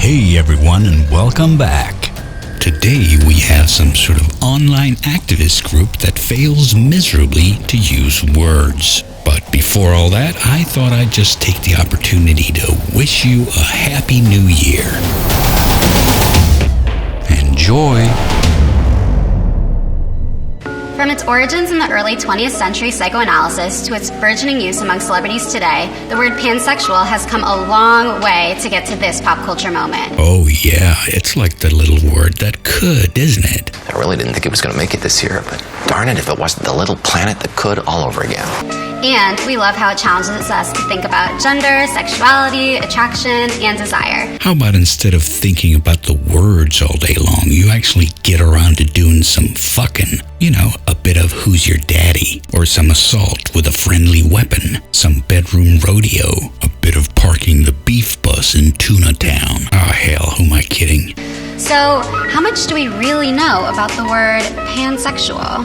Hey everyone, and welcome back. Today we have some sort of online activist group that fails miserably to use words. But before all that, I thought I'd just take the opportunity to wish you a happy new year. Enjoy. From its origins in the early 20th century psychoanalysis to its burgeoning use among celebrities today, the word pansexual has come a long way to get to this pop culture moment. Oh yeah, it's like the little word that could, isn't it? I really didn't think it was going to make it this year, but darn it if it wasn't the little planet that could all over again. And we love how it challenges us to think about gender, sexuality, attraction, and desire. How about instead of thinking about the words all day long, you actually get around to doing some fucking? You know, a bit of Who's Your Daddy, or some assault with a friendly weapon, some bedroom rodeo, a bit of parking the beef bus in Tuna Town. Ah, hell, who am I kidding? So, how much do we really know about the word pansexual?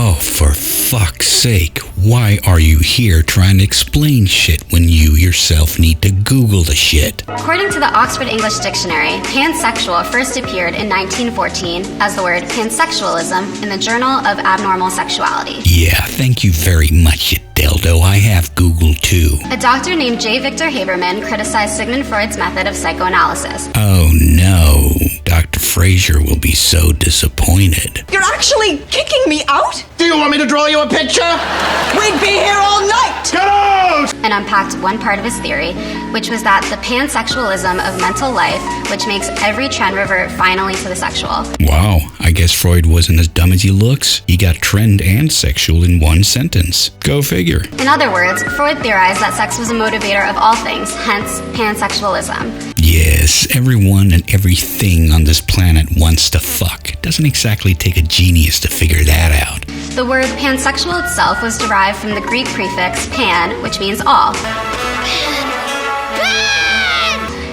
Oh, for fuck's sake, why are you here trying to explain shit when you yourself need to Google the shit? According to the Oxford English Dictionary, pansexual first appeared in 1914 as the word pansexualism in the Journal of Abnormal Sexuality. Yeah, thank you very much, you dildo. I have Google too. A doctor named J. Victor Haberman criticized Sigmund Freud's method of psychoanalysis. Oh no, Dr. Fraser will be so disappointed. You're actually kicking me out? Do you want me to draw you a picture? We'd be here all night! Get out! And unpacked one part of his theory, which was that the pansexualism of mental life, which makes every trend revert finally to the sexual. Wow, I guess Freud wasn't as dumb as he looks. He got trend and sexual in one sentence. Go figure. In other words, Freud theorized that sex was a motivator of all things, hence pansexualism. Yes, everyone and everything on this planet wants to fuck. It doesn't exactly take a genius to figure that out. The word pansexual itself was derived from the Greek prefix pan, which means all.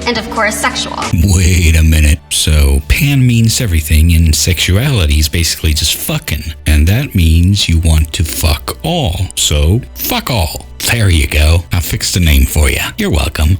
And of course, sexual. Wait a minute. So, pan means everything, and sexuality is basically just fucking. And that means you want to fuck all. So, fuck all. There you go. I'll fix the name for you. You're welcome.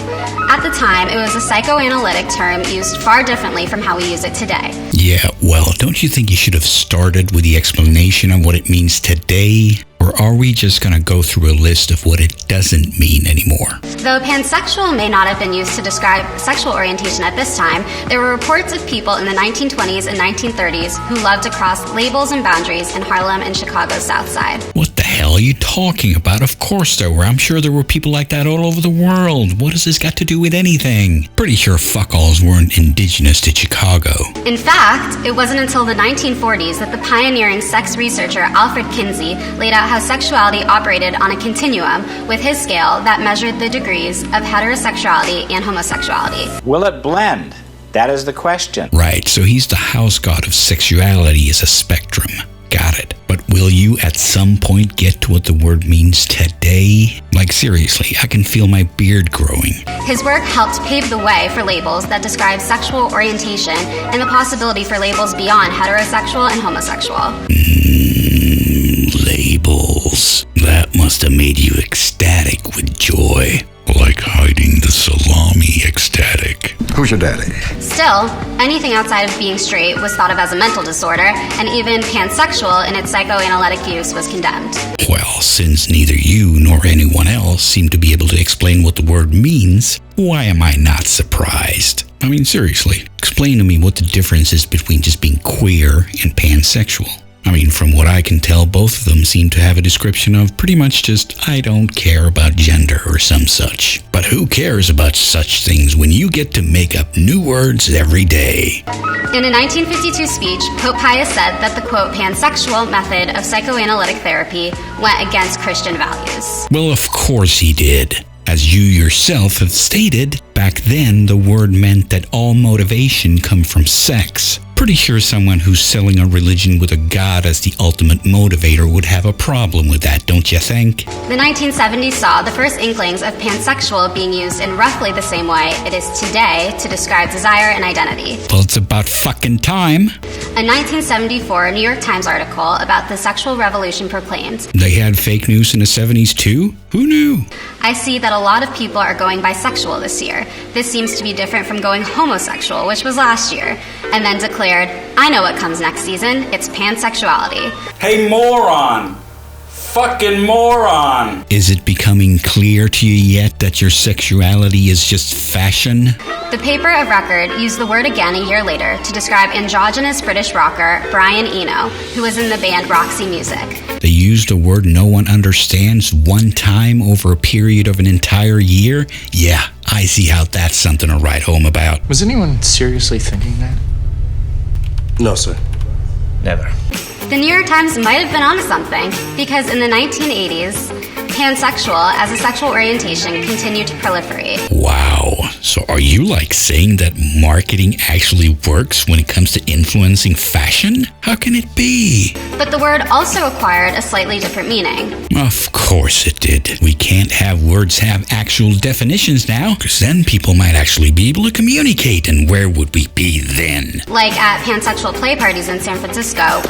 At the time, it was a psychoanalytic term used far differently from how we use it today. Yeah, well, don't you think you should have started with the explanation of what it means today? Or are we just going to go through a list of what it doesn't mean anymore? Though pansexual may not have been used to describe sexual orientation at this time, there were reports of people in the 1920s and 1930s who loved to cross labels and boundaries in Harlem and Chicago's South Side. What the hell are you talking about? Of course there were. I'm sure there were people like that all over the world. What has this got to do with anything? Pretty sure fuck-alls weren't indigenous to Chicago. In fact, it wasn't until the 1940s that the pioneering sex researcher Alfred Kinsey laid out how sexuality operated on a continuum with his scale that measured the degrees of heterosexuality and homosexuality. Will it blend? That is the question. Right, so he's the house god of sexuality as a spectrum. Got it. But will you at some point get to what the word means today? Like seriously, I can feel my beard growing. His work helped pave the way for labels that describe sexual orientation and the possibility for labels beyond heterosexual and homosexual. Labels. That must have made you ecstatic with joy. Like hiding the salami ecstatic. Who's your daddy? Still, anything outside of being straight was thought of as a mental disorder, and even pansexual in its psychoanalytic use was condemned. Well, since neither you nor anyone else seem to be able to explain what the word means, why am I not surprised? I mean, seriously, explain to me what the difference is between just being queer and pansexual. I mean, from what I can tell, both of them seem to have a description of pretty much just, I don't care about gender or some such. But who cares about such things when you get to make up new words every day? In a 1952 speech, Pope Pius said that the, quote, pansexual method of psychoanalytic therapy went against Christian values. Well, of course he did. As you yourself have stated, back then the word meant that all motivation come from sex. Pretty sure someone who's selling a religion with a god as the ultimate motivator would have a problem with that, don't you think? The 1970s saw the first inklings of pansexual being used in roughly the same way it is today to describe desire and identity. Well, it's about fucking time. A 1974 New York Times article about the sexual revolution proclaimed, They had fake news in the 70s too? Who knew? I see that a lot of people are going bisexual this year. this seems to be different from going homosexual, which was last year, and then declared, I know what comes next season, it's pansexuality. Hey, moron! Fucking moron! Is it becoming clear to you yet that your sexuality is just fashion? The paper of record used the word again a year later to describe androgynous British rocker Brian Eno, who was in the band Roxy Music. They used a word no one understands one time over a period of an entire year? Yeah, I see how that's something to write home about. Was anyone seriously thinking that? No, sir. Never. The New York Times might have been onto something, because in the 1980s, pansexual as a sexual orientation continued to proliferate. Wow. So are you saying that marketing actually works when it comes to influencing fashion? How can it be? But the word also acquired a slightly different meaning. Of course it did. We can't have words have actual definitions now, because then people might actually be able to communicate, and where would we be then? Like at pansexual play parties in San Francisco.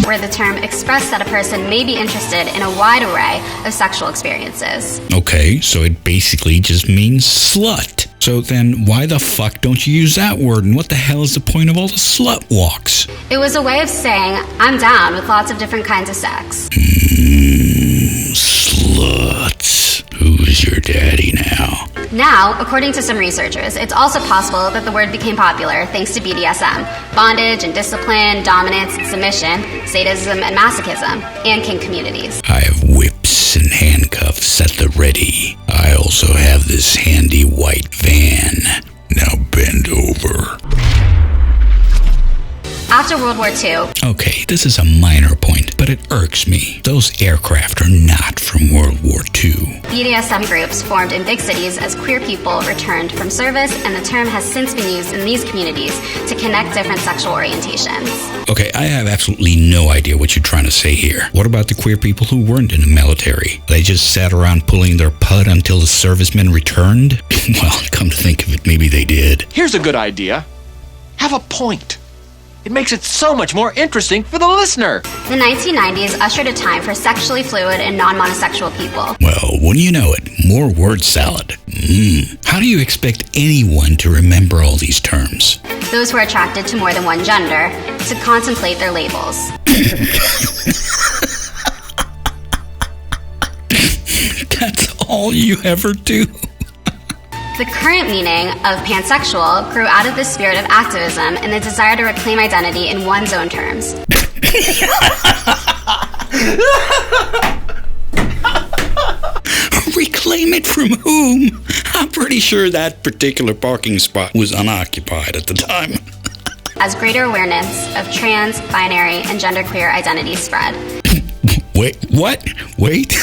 Where the term expressed that a person may be interested in a wide array of sexual experiences. Okay, so it basically just means slut. So then why the fuck don't you use that word, and what the hell is the point of all the slut walks? It was a way of saying, I'm down with lots of different kinds of sex. Sluts. Who's your daddy now? Now, according to some researchers, it's also possible that the word became popular thanks to BDSM, bondage and discipline, dominance, submission, sadism and masochism, and kink communities. I have whips and handcuffs at the ready. I also have this handy white van. Now bend over. After World War II, Okay, this is a minor point, but it irks me. Those aircraft are not from World War II. BDSM groups formed in big cities as queer people returned from service, and the term has since been used in these communities to connect different sexual orientations. Okay, I have absolutely no idea what you're trying to say here. What about the queer people who weren't in the military? They just sat around pulling their pud until the servicemen returned? Well, come to think of it, maybe they did. Here's a good idea. Have a point. It makes it so much more interesting for the listener. The 1990s ushered a time for sexually fluid and non-monosexual people. Well, wouldn't you know it? More word salad. How do you expect anyone to remember all these terms? Those who are attracted to more than one gender to contemplate their labels. That's all you ever do? The current meaning of pansexual grew out of the spirit of activism and the desire to reclaim identity in one's own terms. Reclaim it from whom? I'm pretty sure that particular parking spot was unoccupied at the time. As greater awareness of trans, binary, and genderqueer identities spread. Wait, what? Wait?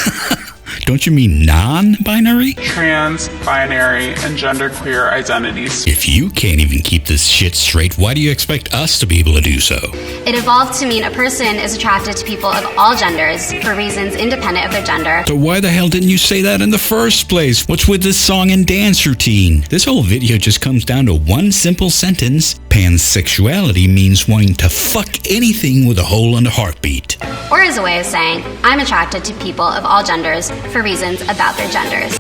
Don't you mean non-binary? Trans, binary, and genderqueer identities. If you can't even keep this shit straight, why do you expect us to be able to do so? It evolved to mean a person is attracted to people of all genders for reasons independent of their gender. So why the hell didn't you say that in the first place? What's with this song and dance routine? This whole video just comes down to one simple sentence. Pansexuality means wanting to fuck anything with a hole and a heartbeat. Or as a way of saying, I'm attracted to people of all genders for reasons about their genders.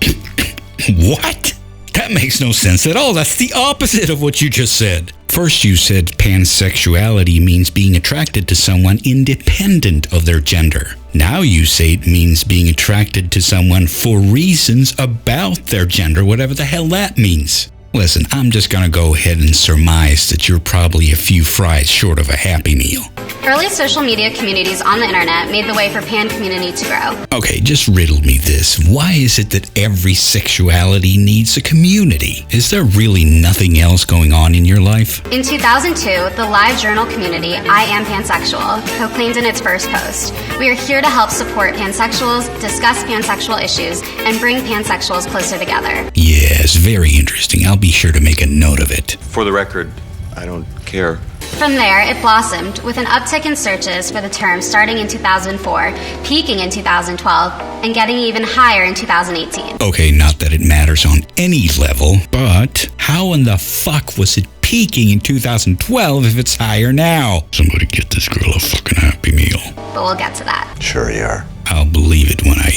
What? That makes no sense at all. That's the opposite of what you just said. First you said pansexuality means being attracted to someone independent of their gender. Now you say it means being attracted to someone for reasons about their gender, whatever the hell that means. Listen, I'm just gonna go ahead and surmise that you're probably a few fries short of a Happy Meal. Early social media communities on the internet made the way for pan community to grow. Okay, just riddle me this. Why is it that every sexuality needs a community? Is there really nothing else going on in your life? In 2002, the live journal community I Am Pansexual proclaimed in its first post, "We are here to help support pansexuals, discuss pansexual issues, and bring pansexuals closer together." Yes, very interesting. I'll be sure to make a note of it. For the record, I don't care. From there, it blossomed with an uptick in searches for the term starting in 2004, peaking in 2012, and getting even higher in 2018. Okay, not that it matters on any level, but how in the fuck was it peaking in 2012 if it's higher now? Somebody get this girl a fucking Happy Meal. But we'll get to that. Sure you are. I'll believe it when I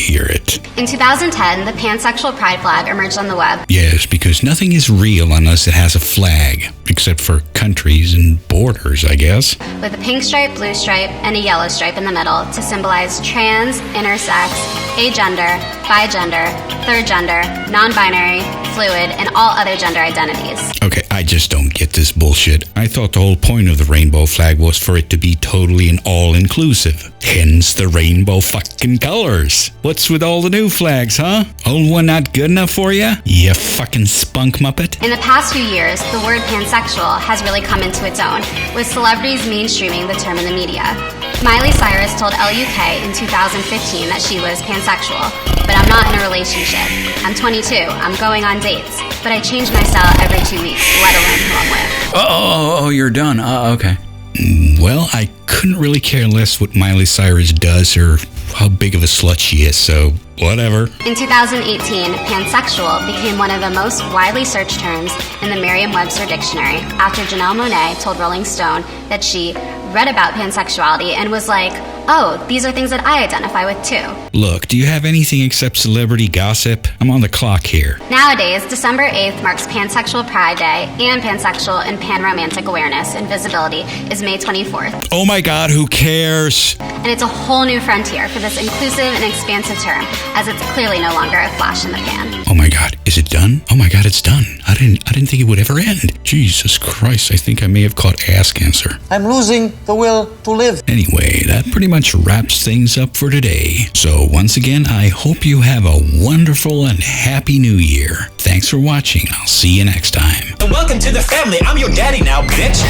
In 2010, the pansexual pride flag emerged on the web. Yes, because nothing is real unless it has a flag, except for countries and borders, I guess. With a pink stripe, blue stripe, and a yellow stripe in the middle to symbolize trans, intersex, agender, bigender, third gender, non-binary, fluid, and all other gender identities. Okay, I just don't get this bullshit. I thought the whole point of the rainbow flag was for it to be totally and all-inclusive. Hence the rainbow fucking colors. What's with all the new flags, huh? Old one not good enough for you? You fucking spunk muppet. In the past few years, the word pansexual has really come into its own, with celebrities mainstreaming the term in the media. Miley Cyrus told LUK in 2015 that she was pansexual, but I'm not in a relationship. I'm 22, I'm going on dates, but I change my style every 2 weeks, let alone who I'm with. Oh, you're done. Okay. Well, I couldn't really care less what Miley Cyrus does or how big of a slut she is, so whatever. In 2018, pansexual became one of the most widely searched terms in the Merriam-Webster dictionary after Janelle Monáe told Rolling Stone that she read about pansexuality and was like, oh, these are things that I identify with too. Look, do you have anything except celebrity gossip? I'm on the clock here. Nowadays, December 8th marks Pansexual Pride Day, and Pansexual and Pan-Romantic Awareness and Visibility is May 24th. Oh my god, who cares? And it's a whole new frontier for this inclusive and expansive term, as it's clearly no longer a flash in the pan. Oh my god, is it done? Oh my god, it's done. I didn't think it would ever end. Jesus Christ, I think I may have caught ass cancer. I'm losing the will to live. Anyway, that pretty much wraps things up for today. So once again, I hope you have a wonderful and happy new year. Thanks for watching. I'll see you next time. Welcome to the family. I'm your daddy now, bitch.